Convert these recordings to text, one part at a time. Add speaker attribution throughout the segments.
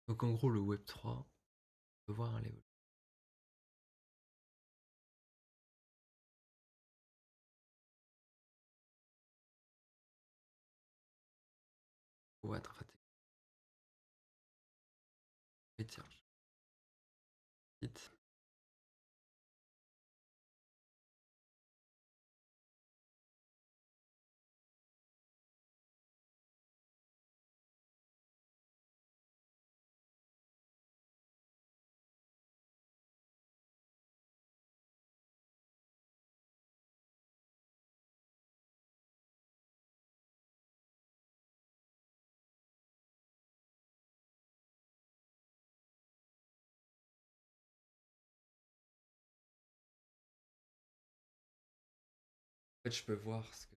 Speaker 1: Donc en gros, le Web3, on peut voir l'évolution. Ouais, en fait, tiens, vite. Je peux voir ce que.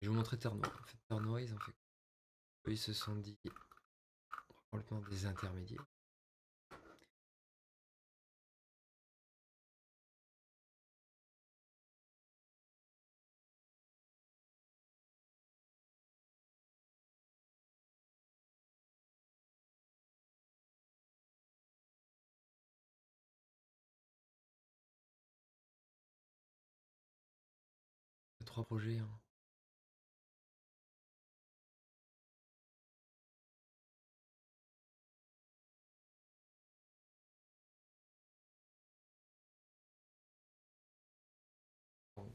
Speaker 1: Je vais vous montrer Terre Noire. En fait, Terre Noire, ils ont fait. Eux, ils se sont dit, on va prendre le temps des intermédiaires. Trois projets, hein. Bon.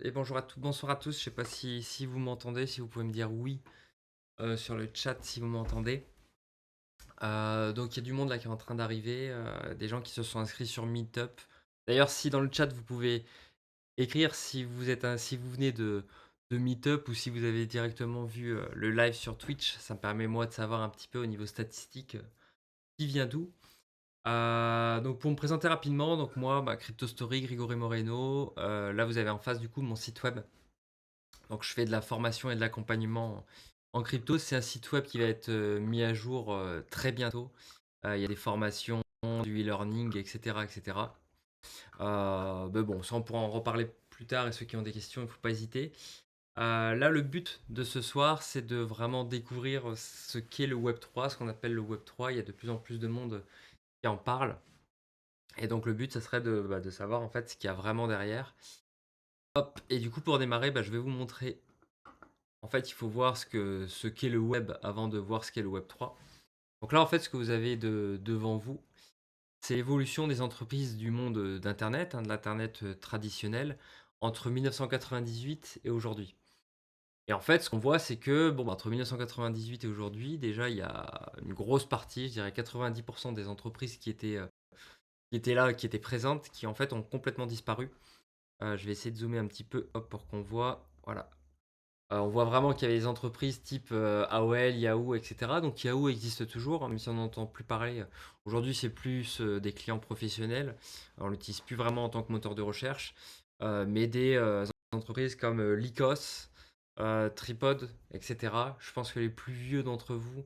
Speaker 1: et bonjour à tous, bonsoir à tous. Je sais pas si vous m'entendez, si vous pouvez me dire oui sur le chat si vous m'entendez. Donc il y a du monde là qui est en train d'arriver, des gens qui se sont inscrits sur Meetup. D'ailleurs, si dans le chat vous pouvez écrire si vous êtes si vous venez de Meetup ou si vous avez directement vu le live sur Twitch, ça me permet moi de savoir un petit peu au niveau statistique qui vient d'où. Donc pour me présenter rapidement, donc moi, Crypto Story, Grégory Moreno. Là, vous avez en face du coup mon site web. Donc je fais de la formation et de l'accompagnement en crypto. C'est un site web qui va être mis à jour très bientôt. Il y a des formations, du e-learning, etc., etc. Mais bon, ça on pourra en reparler plus tard et ceux qui ont des questions, il ne faut pas hésiter. Là, le but de ce soir, c'est de vraiment découvrir ce qu'est le Web3, ce qu'on appelle le Web3. Il y a de plus en plus de monde qui en parle. Et donc le but, ça serait de savoir en fait ce qu'il y a vraiment derrière. Hop, et du coup pour démarrer, je vais vous montrer. En fait, il faut voir ce qu'est le web avant de voir ce qu'est le Web3. Donc là, en fait, ce que vous avez devant vous, c'est l'évolution des entreprises du monde d'Internet, de l'Internet traditionnel, entre 1998 et aujourd'hui. Et en fait, ce qu'on voit, c'est que entre 1998 et aujourd'hui, déjà, il y a une grosse partie, je dirais 90% des entreprises qui étaient là, qui étaient présentes, qui en fait ont complètement disparu. Je vais essayer de zoomer un petit peu, hop, pour qu'on voit. Voilà. On voit vraiment qu'il y avait des entreprises type AOL, Yahoo, etc. Donc Yahoo existe toujours, hein, même si on n'entend plus parler. Aujourd'hui, c'est plus des clients professionnels. On l'utilise plus vraiment en tant que moteur de recherche. Mais des entreprises comme Lycos, Tripod, etc. Je pense que les plus vieux d'entre vous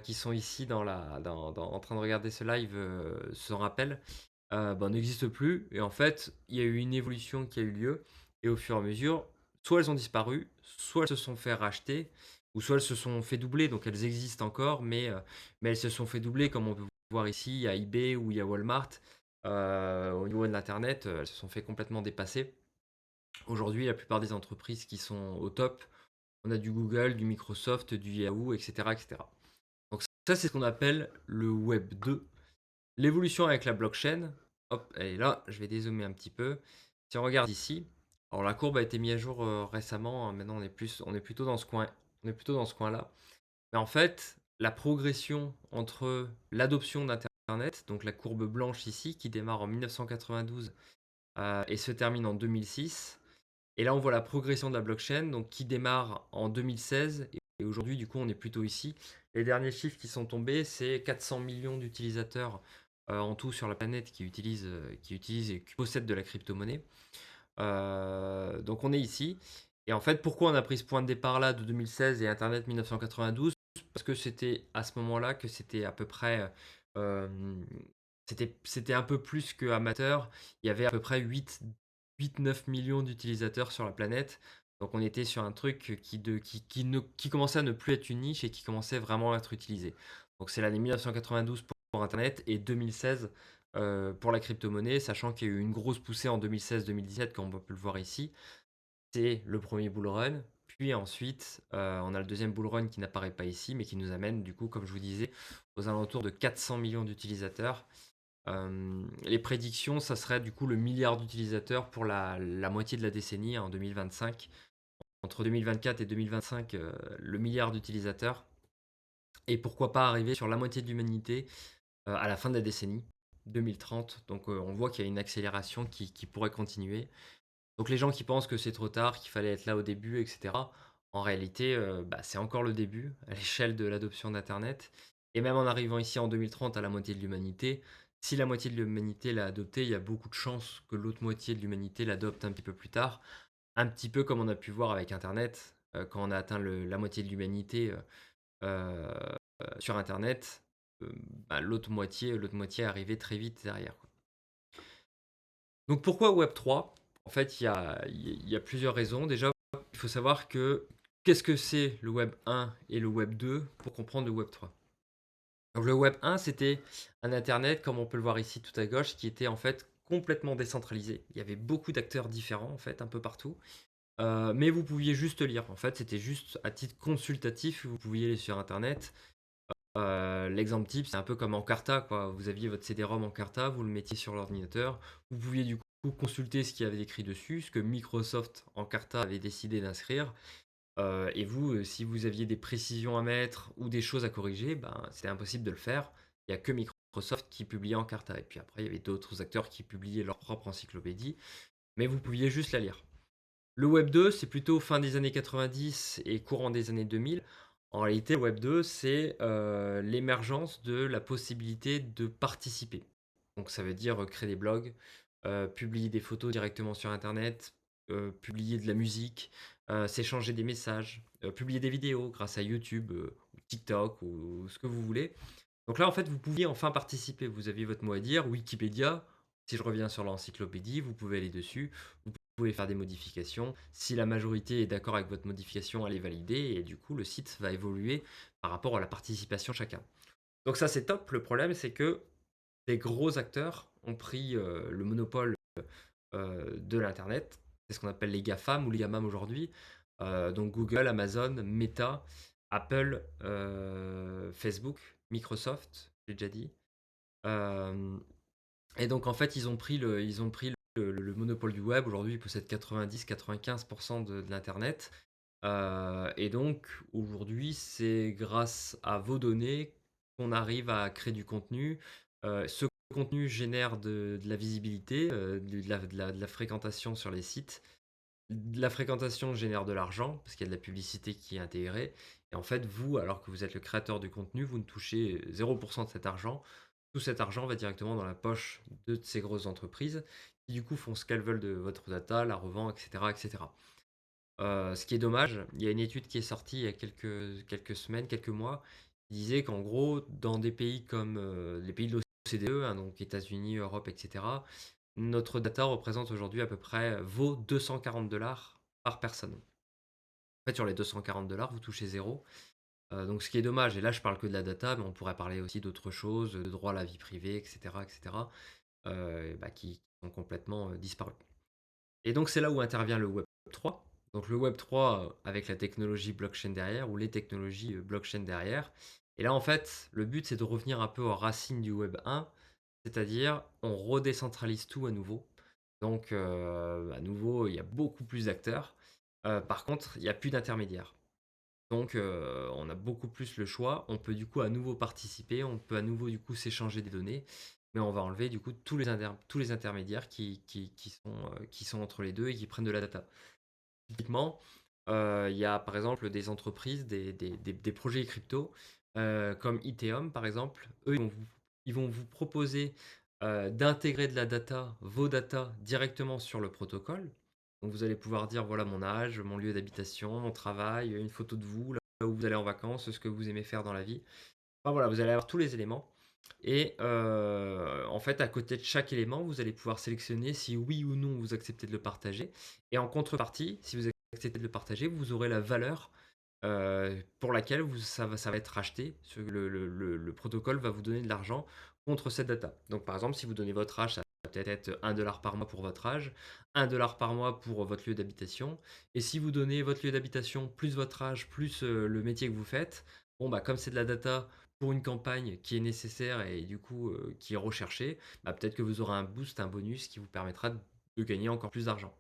Speaker 1: qui sont ici en train de regarder ce live s'en rappellent. N'existent plus. Et en fait, il y a eu une évolution qui a eu lieu. Et au fur et à mesure, soit elles ont disparu, soit elles se sont fait racheter, ou soit elles se sont fait doubler. Donc elles existent encore, mais elles se sont fait doubler, comme on peut voir ici, il y a eBay ou il y a Walmart. Au niveau de l'Internet, elles se sont fait complètement dépasser. Aujourd'hui, la plupart des entreprises qui sont au top, on a du Google, du Microsoft, du Yahoo, etc. etc. Donc ça, c'est ce qu'on appelle le Web 2. L'évolution avec la blockchain, hop, elle est là, je vais dézoomer un petit peu. Si on regarde ici, alors la courbe a été mise à jour récemment, hein, maintenant on est plutôt dans ce coin, on est plutôt dans ce coin-là. Mais en fait, la progression entre l'adoption d'Internet, donc la courbe blanche ici, qui démarre en 1992 et se termine en 2006. Et là, on voit la progression de la blockchain, donc qui démarre en 2016. Et aujourd'hui, du coup, on est plutôt ici. Les derniers chiffres qui sont tombés, c'est 400 millions d'utilisateurs en tout sur la planète qui utilisent et qui possèdent de la crypto-monnaie. Donc on est ici. Et en fait, pourquoi on a pris ce point de départ là de 2016 et Internet 1992? Parce que c'était à ce moment-là que c'était à peu près, euh, c'était un peu plus que amateur. Il y avait à peu près 8-9 millions d'utilisateurs sur la planète. Donc on était sur un truc qui commençait à ne plus être une niche et qui commençait vraiment à être utilisé. Donc c'est l'année 1992 pour Internet et 2016 pour la crypto-monnaie, sachant qu'il y a eu une grosse poussée en 2016-2017, comme on peut le voir ici. C'est le premier bull run. Puis ensuite, on a le deuxième bull run qui n'apparaît pas ici, mais qui nous amène, du coup, comme je vous disais, aux alentours de 400 millions d'utilisateurs. Les prédictions, ça serait du coup le milliard d'utilisateurs pour la moitié de la décennie, en 2025. Entre 2024 et 2025, le milliard d'utilisateurs. Et pourquoi pas arriver sur la moitié de l'humanité à la fin de la décennie, 2030. Donc on voit qu'il y a une accélération qui pourrait continuer. Donc les gens qui pensent que c'est trop tard, qu'il fallait être là au début, etc., en réalité, c'est encore le début à l'échelle de l'adoption d'Internet. Et même en arrivant ici en 2030 à la moitié de l'humanité, si la moitié de l'humanité l'a adopté, il y a beaucoup de chances que l'autre moitié de l'humanité l'adopte un petit peu plus tard. Un petit peu comme on a pu voir avec Internet, quand on a atteint la moitié de l'humanité euh, sur Internet, l'autre moitié est arrivée très vite derrière, quoi. Donc pourquoi Web3? En fait, il y a plusieurs raisons. Déjà, il faut savoir que qu'est-ce que c'est le Web 1 et le Web 2 pour comprendre le Web 3. Donc le Web 1, c'était un Internet, comme on peut le voir ici tout à gauche, qui était en fait complètement décentralisé. Il y avait beaucoup d'acteurs différents, en fait, un peu partout. Mais vous pouviez juste lire. En fait, c'était juste à titre consultatif, vous pouviez aller sur Internet. L'exemple type, c'est un peu comme Encarta, quoi. Vous aviez votre CD-ROM Encarta, vous le mettiez sur l'ordinateur. Vous pouviez du consulter ce qu'il y avait écrit dessus, ce que Microsoft Encarta avait décidé d'inscrire. Et vous, si vous aviez des précisions à mettre ou des choses à corriger, ben, c'était impossible de le faire. Il y a que Microsoft qui publiait Encarta et puis après il y avait d'autres acteurs qui publiaient leur propre encyclopédie, mais vous pouviez juste la lire. Le Web 2, c'est plutôt fin des années 90 et courant des années 2000. En réalité, le Web 2, c'est l'émergence de la possibilité de participer. Donc ça veut dire créer des blogs, publier des photos directement sur internet, publier de la musique, s'échanger des messages, publier des vidéos grâce à YouTube, ou TikTok ou ce que vous voulez. Donc là, en fait, vous pouviez enfin participer. Vous aviez votre mot à dire. Wikipédia, si je reviens sur l'encyclopédie, vous pouvez aller dessus. Vous pouvez faire des modifications. Si la majorité est d'accord avec votre modification, elle est validée et du coup, le site va évoluer par rapport à la participation de chacun. Donc ça, c'est top. Le problème, c'est que des gros acteurs ont pris le monopole de l'Internet. C'est ce qu'on appelle les GAFAM ou les GAMAM aujourd'hui. Donc Google, Amazon, Meta, Apple, Facebook, Microsoft, j'ai déjà dit. Euh, et donc en fait, ils ont pris le monopole du web. Aujourd'hui, ils possèdent 90-95% de l'Internet. Et donc aujourd'hui, c'est grâce à vos données qu'on arrive à créer du contenu. Ce contenu génère de la visibilité, de la fréquentation sur les sites. De la fréquentation génère de l'argent, parce qu'il y a de la publicité qui est intégrée. Et en fait, vous, alors que vous êtes le créateur du contenu, vous ne touchez 0% de cet argent. Tout cet argent va directement dans la poche de ces grosses entreprises, qui du coup font ce qu'elles veulent de votre data, la revendent, etc. etc. Ce qui est dommage, il y a une étude qui est sortie il y a quelques semaines, quelques mois, qui disait qu'en gros, dans des pays comme les pays de l'OCDE, hein, donc États-Unis, Europe, etc., notre data représente aujourd'hui à peu près, vaut 240 $ par personne. En fait, sur les 240 $, vous touchez zéro. Donc ce qui est dommage, et là je parle que de la data, mais on pourrait parler aussi d'autres choses, de droit à la vie privée, etc., etc., bah, qui sont complètement disparus. Et donc c'est là où intervient le Web 3. Donc le Web 3 avec la technologie blockchain derrière, ou les technologies blockchain derrière. Et là en fait, le but c'est de revenir un peu aux racines du Web 1, c'est-à-dire on redécentralise tout à nouveau. Donc à nouveau, il y a beaucoup plus d'acteurs. Par contre, il n'y a plus d'intermédiaires. Donc on a beaucoup plus le choix. On peut du coup à nouveau participer, on peut à nouveau du coup s'échanger des données, mais on va enlever du coup tous les intermédiaires qui sont entre les deux et qui prennent de la data. Typiquement, il y a par exemple des entreprises, des projets crypto, comme Ethereum par exemple. Eux, ils vont vous proposer d'intégrer de la data, vos data, directement sur le protocole. Donc vous allez pouvoir dire voilà mon âge, mon lieu d'habitation, mon travail, une photo de vous, là où vous allez en vacances, ce que vous aimez faire dans la vie. Enfin voilà, vous allez avoir tous les éléments. Et en fait, à côté de chaque élément, vous allez pouvoir sélectionner si oui ou non vous acceptez de le partager. Et en contrepartie, si vous acceptez de le partager, vous aurez la valeur pour laquelle ça va être racheté. Le protocole va vous donner de l'argent contre cette data. Donc par exemple, si vous donnez votre âge, ça va peut-être être 1 $ par mois pour votre âge, 1 $ par mois pour votre lieu d'habitation. Et si vous donnez votre lieu d'habitation, plus votre âge, plus le métier que vous faites, bon bah comme c'est de la data pour une campagne qui est nécessaire et du coup qui est recherchée, bah, peut-être que vous aurez un boost, un bonus qui vous permettra de gagner encore plus d'argent.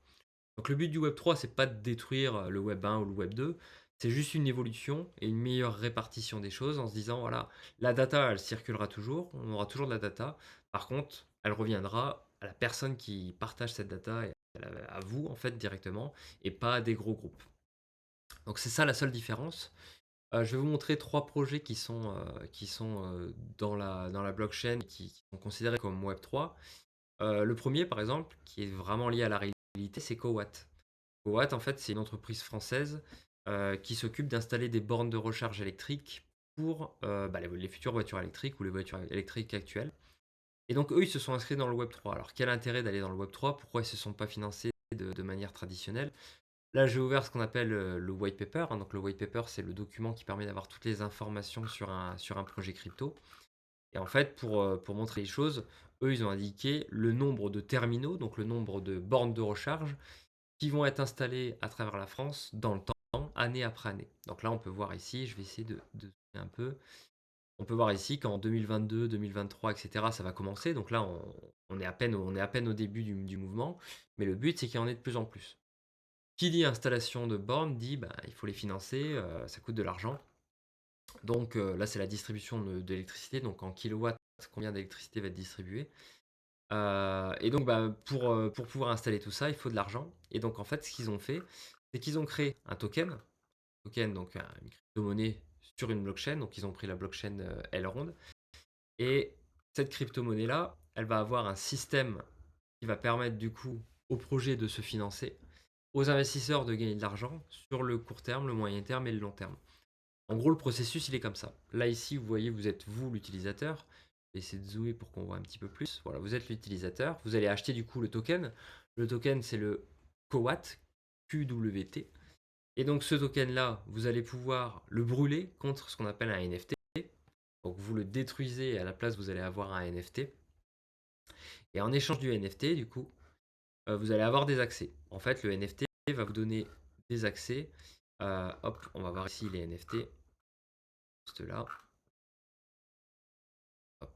Speaker 1: Donc le but du Web 3, c'est pas de détruire le Web 1 ou le Web 2, c'est juste une évolution et une meilleure répartition des choses en se disant, voilà, la data, elle circulera toujours, on aura toujours de la data. Par contre, elle reviendra à la personne qui partage cette data et à vous, en fait, directement, et pas à des gros groupes. Donc c'est ça la seule différence. Je vais vous montrer trois projets qui sont dans la blockchain, qui sont considérés comme Web 3. Le premier, par exemple, qui est vraiment lié à la réalité, c'est Cowatt. Cowatt, en fait, c'est une entreprise française qui s'occupe d'installer des bornes de recharge électrique pour bah, les futures voitures électriques ou les voitures électriques actuelles. Et donc, eux, ils se sont inscrits dans le Web 3. Alors, quel intérêt d'aller dans le Web 3? Pourquoi ils ne se sont pas financés de manière traditionnelle? Là, j'ai ouvert ce qu'on appelle le white paper, hein. Donc, le white paper, c'est le document qui permet d'avoir toutes les informations sur un projet crypto. Et en fait, pour montrer les choses, eux, ils ont indiqué le nombre de terminaux, donc le nombre de bornes de recharge qui vont être installés à travers la France dans le temps, année après année. Donc là, on peut voir ici, je vais essayer de zoomer un peu. On peut voir ici qu'en 2022, 2023, et cetera, ça va commencer. Donc là, on est à peine au début du mouvement, mais le but, c'est qu'il y en ait de plus en plus. Qui dit installation de bornes dit, bah, il faut les financer, ça coûte de l'argent. Donc là, c'est la distribution d'électricité, donc en kilowatts, combien d'électricité va être distribuée. Et donc, bah, pour pouvoir installer tout ça, il faut de l'argent. Et donc, en fait, ce qu'ils ont fait, c'est qu'ils ont créé un token, donc une crypto-monnaie sur une blockchain. Donc, ils ont pris la blockchain Elrond. Et cette crypto-monnaie-là, elle va avoir un système qui va permettre du coup au projet de se financer, aux investisseurs de gagner de l'argent sur le court terme, le moyen terme et le long terme. En gros, le processus, il est comme ça. Là, ici, vous voyez, vous êtes vous l'utilisateur. Je vais essayer de zoomer pour qu'on voit un petit peu plus. Voilà, vous êtes l'utilisateur. Vous allez acheter du coup le token. Le token, c'est le KWT, QWT. Et donc, ce token-là, vous allez pouvoir le brûler contre ce qu'on appelle un NFT. Donc, vous le détruisez et à la place, vous allez avoir un NFT. Et en échange du NFT, du coup, vous allez avoir des accès. En fait, le NFT va vous donner des accès. Hop, on va voir ici les NFT. Juste là. Hop.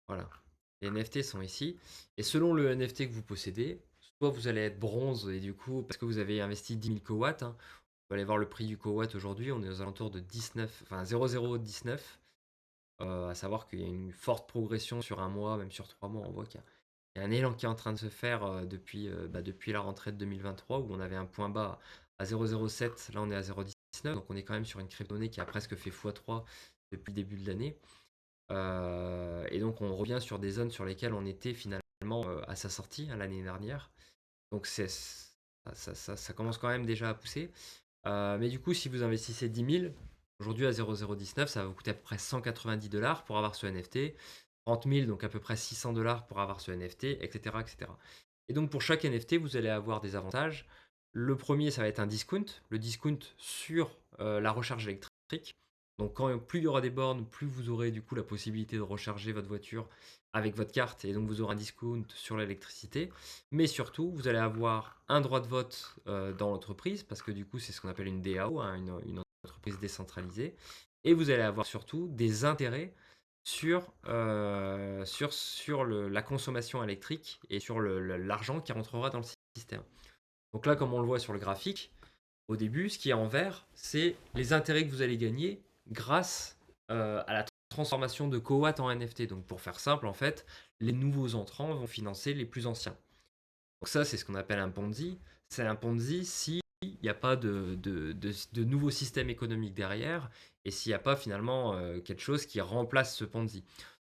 Speaker 1: Voilà. Les NFT sont ici. Et selon le NFT que vous possédez, soit vous allez être bronze et du coup, parce que vous avez investi 10 000 kW, hein, vous allez voir le prix du kilowatt aujourd'hui, on est aux alentours de 19, enfin 0,019. À savoir qu'il y a une forte progression sur un mois, même sur 3 mois. On voit qu'il y a un élan qui est en train de se faire depuis la rentrée de 2023 où on avait un point bas à 0,07. Là, on est à 0,19. Donc, on est quand même sur une crypto-monnaie qui a presque fait x3 depuis le début de l'année. Et donc, on revient sur des zones sur lesquelles on était finalement à sa sortie hein, l'année dernière. Donc, ça commence quand même déjà à pousser. Mais du coup, si vous investissez 10 000, aujourd'hui à 0,019, ça va vous coûter à peu près 190 $ pour avoir ce NFT. 30 000, donc à peu près 600 $ pour avoir ce NFT, etc., etc. Et donc pour chaque NFT, vous allez avoir des avantages. Le premier, ça va être un discount. Le discount sur la recharge électrique. Donc plus il y aura des bornes, plus vous aurez du coup la possibilité de recharger votre voiture avec votre carte et donc vous aurez un discount sur l'électricité. Mais surtout, vous allez avoir un droit de vote dans l'entreprise parce que du coup, c'est ce qu'on appelle une DAO, hein, une entreprise décentralisée. Et vous allez avoir surtout des intérêts sur la consommation électrique et sur l'argent qui rentrera dans le système. Donc là, comme on le voit sur le graphique, au début, ce qui est en vert, c'est les intérêts que vous allez gagner grâce à la transformation de Coat en NFT. Donc pour faire simple, en fait, les nouveaux entrants vont financer les plus anciens. Donc ça, c'est ce qu'on appelle un Ponzi. C'est un Ponzi s'il n'y a pas de nouveau système économique derrière et s'il n'y a pas finalement quelque chose qui remplace ce Ponzi.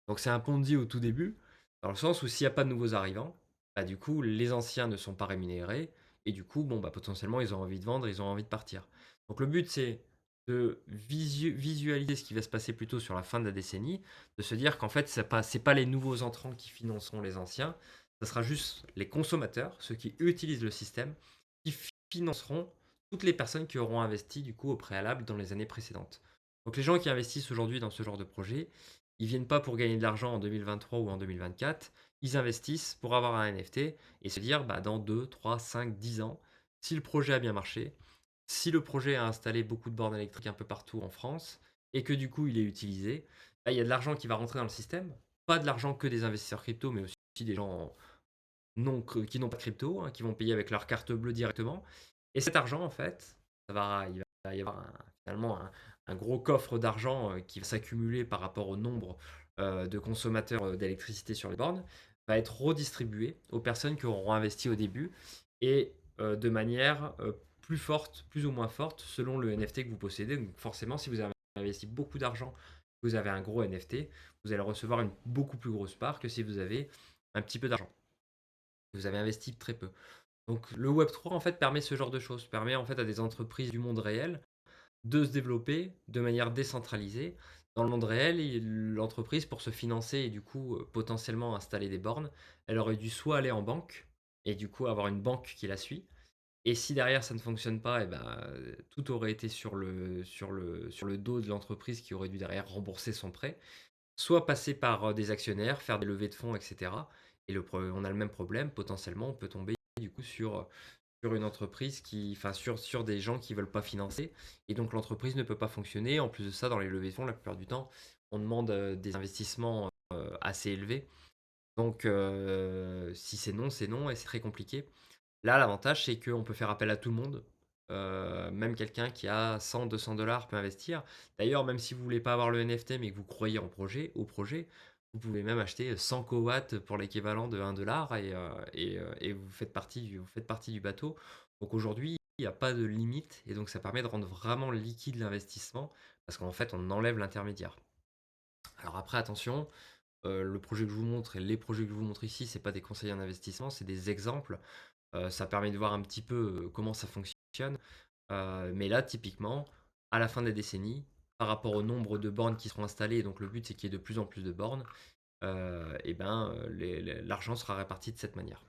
Speaker 1: Donc c'est un Ponzi au tout début, dans le sens où s'il n'y a pas de nouveaux arrivants, bah, du coup, les anciens ne sont pas rémunérés et du coup, bon, bah, potentiellement, ils ont envie de vendre, ils ont envie de partir. Donc le but, c'est de visualiser ce qui va se passer plutôt sur la fin de la décennie, de se dire qu'en fait, c'est pas les nouveaux entrants qui financeront les anciens, ça sera juste les consommateurs, ceux qui utilisent le système, qui financeront toutes les personnes qui auront investi du coup au préalable dans les années précédentes. Donc les gens qui investissent aujourd'hui dans ce genre de projet, ils viennent pas pour gagner de l'argent en 2023 ou en 2024, ils investissent pour avoir un NFT et se dire bah, dans 2, 3, 5, 10 ans, si le projet a bien marché, si le projet a installé beaucoup de bornes électriques un peu partout en France et que du coup il est utilisé, bah, il y a de l'argent qui va rentrer dans le système, pas de l'argent que des investisseurs crypto, mais aussi des gens qui n'ont pas de crypto, hein, qui vont payer avec leur carte bleue directement. Et cet argent, en fait, il va y avoir finalement un gros coffre d'argent qui va s'accumuler par rapport au nombre de consommateurs d'électricité sur les bornes, va être redistribué aux personnes qui auront investi au début et de manière plus forte, plus ou moins forte, selon le NFT que vous possédez. Donc forcément, si vous avez investi beaucoup d'argent, vous avez un gros NFT, vous allez recevoir une beaucoup plus grosse part que si vous avez un petit peu d'argent. Vous avez investi très peu. Donc le Web3 en fait permet ce genre de choses, permet en fait à des entreprises du monde réel de se développer de manière décentralisée. Dans le monde réel, l'entreprise pour se financer et du coup potentiellement installer des bornes, elle aurait dû soit aller en banque et du coup avoir une banque qui la suit. Et si derrière ça ne fonctionne pas, et ben, tout aurait été sur le dos de l'entreprise qui aurait dû derrière rembourser son prêt. Soit passer par, des actionnaires, faire des levées de fonds et cetera et on a le même problème, potentiellement, on peut tomber du coup sur une entreprise sur des gens qui veulent pas financer et donc l'entreprise ne peut pas fonctionner. En plus de ça, dans les levées de fonds, la plupart du temps, on demande, des investissements, assez élevés. Donc si c'est non et c'est très compliqué. Là, l'avantage, c'est qu'on peut faire appel à tout le monde. Même quelqu'un qui a 100-200 $ peut investir. D'ailleurs, même si vous voulez pas avoir le NFT, mais que vous croyez au projet, vous pouvez même acheter 100 coWatts pour l'équivalent de 1 $ et vous faites partie du bateau. Donc aujourd'hui, il n'y a pas de limite et donc ça permet de rendre vraiment liquide l'investissement parce qu'en fait, on enlève l'intermédiaire. Alors après, attention, le projet que je vous montre et les projets que je vous montre ici, c'est pas des conseils en investissement, c'est des exemples. Ça permet de voir un petit peu, comment ça fonctionne. Mais là, typiquement, à la fin des décennies, par rapport au nombre de bornes qui seront installées, donc le but c'est qu'il y ait de plus en plus de bornes, et ben, l'argent sera réparti de cette manière.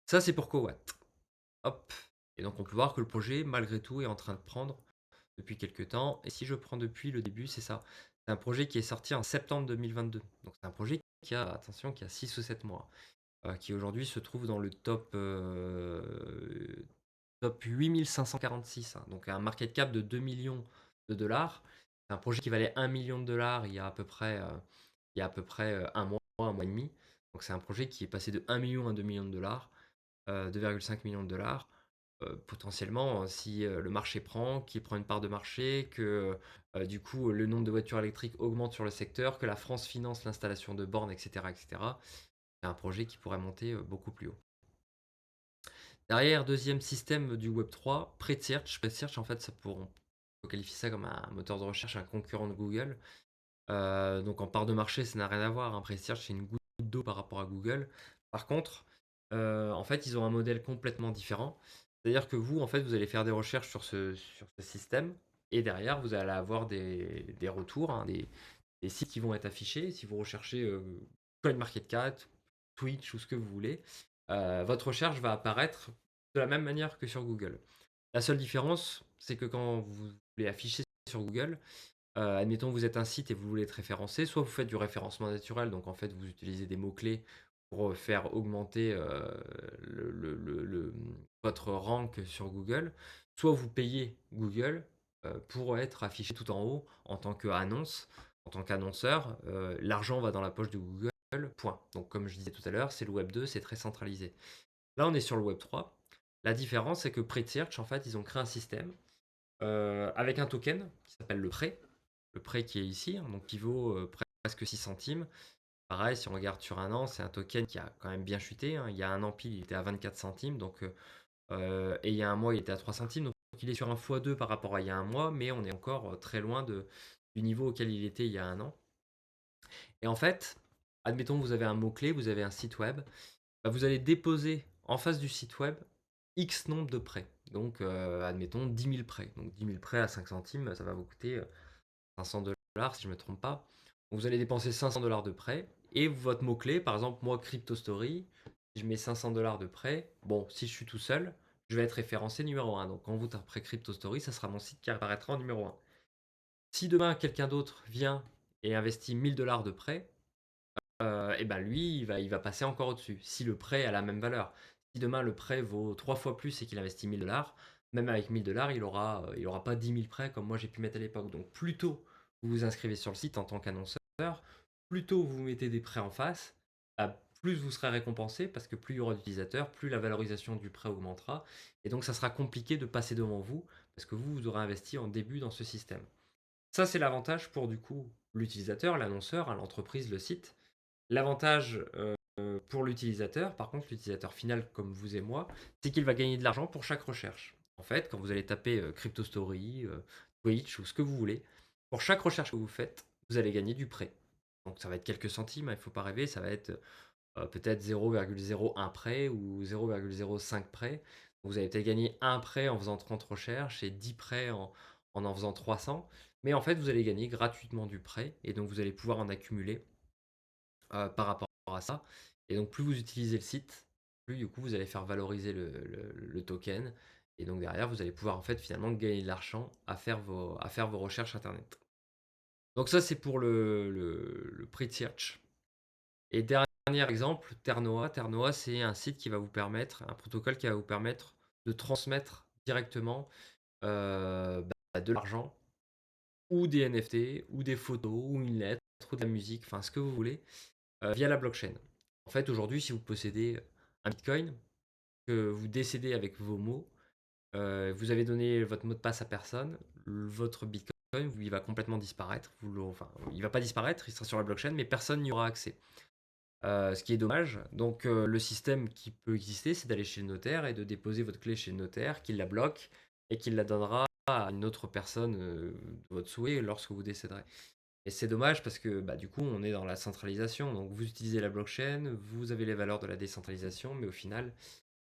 Speaker 1: Ça, c'est pour Cowatt. Hop. Et donc on peut voir que le projet, malgré tout, est en train de prendre depuis quelques temps. Et si je prends depuis le début, c'est ça. C'est un projet qui est sorti en septembre 2022. Donc c'est un projet qui a, attention, qui a 6 ou 7 mois, qui aujourd'hui se trouve dans le top 8546, hein, donc un market cap de 2 millions de dollars. C'est un projet qui valait 1 million de dollars il y a à peu près un mois et demi. Donc c'est un projet qui est passé de 1 million à 2 millions de dollars, 2,5 millions de dollars. Potentiellement, si le marché prend, qu'il prend une part de marché, que du coup le nombre de voitures électriques augmente sur le secteur, que la France finance l'installation de bornes, etc., etc., c'est un projet qui pourrait monter beaucoup plus haut. Derrière, deuxième système du Web3, PredSearch. PredSearch, en fait, on peut qualifier ça comme un moteur de recherche, un concurrent de Google. Donc en part de marché, ça n'a rien à voir, hein. PredSearch, c'est une goutte d'eau par rapport à Google. Par contre, en fait, ils ont un modèle complètement différent. C'est-à-dire que vous, en fait, vous allez faire des recherches sur ce système et derrière, vous allez avoir des retours, hein, des sites qui vont être affichés. Si vous recherchez CoinMarketCap, Twitch ou ce que vous voulez, votre recherche va apparaître de la même manière que sur Google. La seule différence, c'est que quand vous voulez afficher sur Google, admettons vous êtes un site et vous voulez être référencé, soit vous faites du référencement naturel, donc en fait vous utilisez des mots-clés pour faire augmenter votre rank sur Google, soit vous payez Google pour être affiché tout en haut en tant qu'annonce, en tant qu'annonceur. L'argent va dans la poche de Google, point. Donc comme je disais tout à l'heure, c'est le Web 2, c'est très centralisé. Là on est sur le Web 3. La différence c'est que PredSearch, en fait, ils ont créé un système avec un token qui s'appelle le prêt qui est ici, hein, donc qui vaut presque 6 centimes. Pareil, si on regarde sur un an, c'est un token qui a quand même bien chuté, hein. Il y a un an pile, il était à 24 centimes, et il y a un mois, il était à 3 centimes. Donc il est sur un x2 par rapport à il y a un mois, mais on est encore très loin du niveau auquel il était il y a un an. Et en fait, admettons que vous avez un mot-clé, vous avez un site web, bah, vous allez déposer en face du site web X nombre de prêts. Donc, admettons 10 000 prêts. Donc 10 000 prêts à 5 centimes, ça va vous coûter 500 dollars si je ne me trompe pas. Donc, vous allez dépenser 500 dollars de prêt et votre mot-clé, par exemple, moi, CryptoStory, si je mets 500 dollars de prêt, bon, si je suis tout seul, je vais être référencé numéro un. Donc, quand vous taperez CryptoStory, ça sera mon site qui apparaîtra en numéro un. Si demain, quelqu'un d'autre vient et investit 1000 dollars de prêt, et ben lui, il va passer encore au-dessus, si le prêt a la même valeur. Si demain le prêt vaut 3 fois plus et qu'il investit 1000 dollars, même avec 1000 dollars, il aura pas 10 000 prêts comme moi j'ai pu mettre à l'époque. Donc plus tôt vous vous inscrivez sur le site en tant qu'annonceur, plus tôt vous mettez des prêts en face, plus vous serez récompensé parce que plus il y aura d'utilisateurs, plus la valorisation du prêt augmentera. Et donc ça sera compliqué de passer devant vous parce que vous aurez investi en début dans ce système. Ça, c'est l'avantage pour du coup l'utilisateur, l'annonceur, hein, l'entreprise, le site. L'avantage pour l'utilisateur, par contre, l'utilisateur final comme vous et moi, c'est qu'il va gagner de l'argent pour chaque recherche. En fait, quand vous allez taper CryptoStory, Twitch ou ce que vous voulez, pour chaque recherche que vous faites, vous allez gagner du prêt. Donc ça va être quelques centimes, hein, il ne faut pas rêver, ça va être peut-être 0,01 prêt ou 0,05 prêt. Vous allez peut-être gagner un prêt en faisant 30 recherches et 10 prêts en faisant 300. Mais en fait, vous allez gagner gratuitement du prêt et donc vous allez pouvoir en accumuler par rapport à ça. Et donc, plus vous utilisez le site, plus du coup, vous allez faire valoriser le token. Et donc, derrière, vous allez pouvoir en fait finalement gagner de l'argent à faire vos recherches internet. Donc, ça, c'est pour le pre-search. Et dernier exemple, Ternoa. Ternoa, c'est un site qui va vous permettre, un protocole qui va vous permettre de transmettre directement de l'argent ou des NFT ou des photos ou une lettre ou de la musique, enfin ce que vous voulez, via la blockchain. En fait, aujourd'hui, si vous possédez un bitcoin, que vous décédez avec vos mots, vous avez donné votre mot de passe à personne, votre bitcoin, il va complètement disparaître. Enfin, il va pas disparaître, il sera sur la blockchain, mais personne n'y aura accès. Ce qui est dommage. Donc, le système qui peut exister, c'est d'aller chez le notaire et de déposer votre clé chez le notaire, qu'il la bloque et qu'il la donnera à une autre personne de votre souhait lorsque vous décéderez. Et c'est dommage parce que bah, du coup, on est dans la centralisation. Donc, vous utilisez la blockchain, vous avez les valeurs de la décentralisation, mais au final,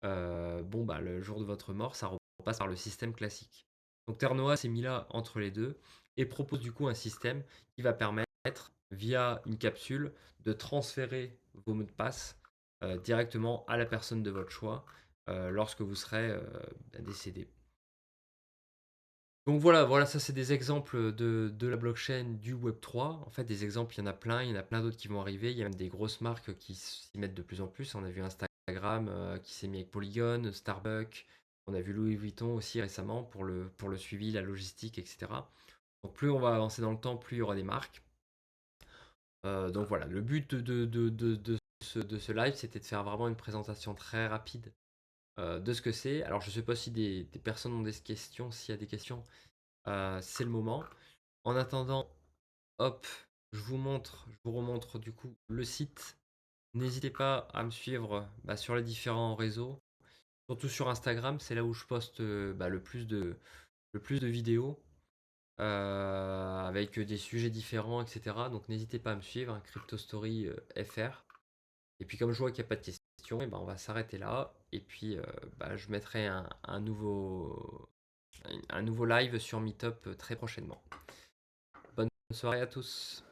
Speaker 1: bon, bah, le jour de votre mort, ça repasse par le système classique. Donc Ternoa s'est mis là entre les deux et propose du coup un système qui va permettre, via une capsule, de transférer vos mots de passe directement à la personne de votre choix lorsque vous serez décédé. Donc voilà, ça c'est des exemples de la blockchain du Web3. En fait, des exemples, il y en a plein d'autres qui vont arriver. Il y a même des grosses marques qui s'y mettent de plus en plus. On a vu Instagram qui s'est mis avec Polygon, Starbucks. On a vu Louis Vuitton aussi récemment pour le suivi, la logistique, etc. Donc plus on va avancer dans le temps, plus il y aura des marques. Donc voilà, le but de ce live, c'était de faire vraiment une présentation très rapide de ce que c'est. Alors je ne sais pas si des personnes ont des questions. S'il y a des questions, c'est le moment. En attendant, hop, je vous remontre du coup le site. N'hésitez pas à me suivre sur les différents réseaux, surtout sur Instagram, c'est là où je poste le plus de vidéos avec des sujets différents, etc. Donc n'hésitez pas à me suivre, hein, CryptoStory FR. Et puis comme je vois qu'il n'y a pas de questions, et ben on va s'arrêter là. Et puis je mettrai un nouveau live sur Meetup très prochainement. Bonne soirée à tous.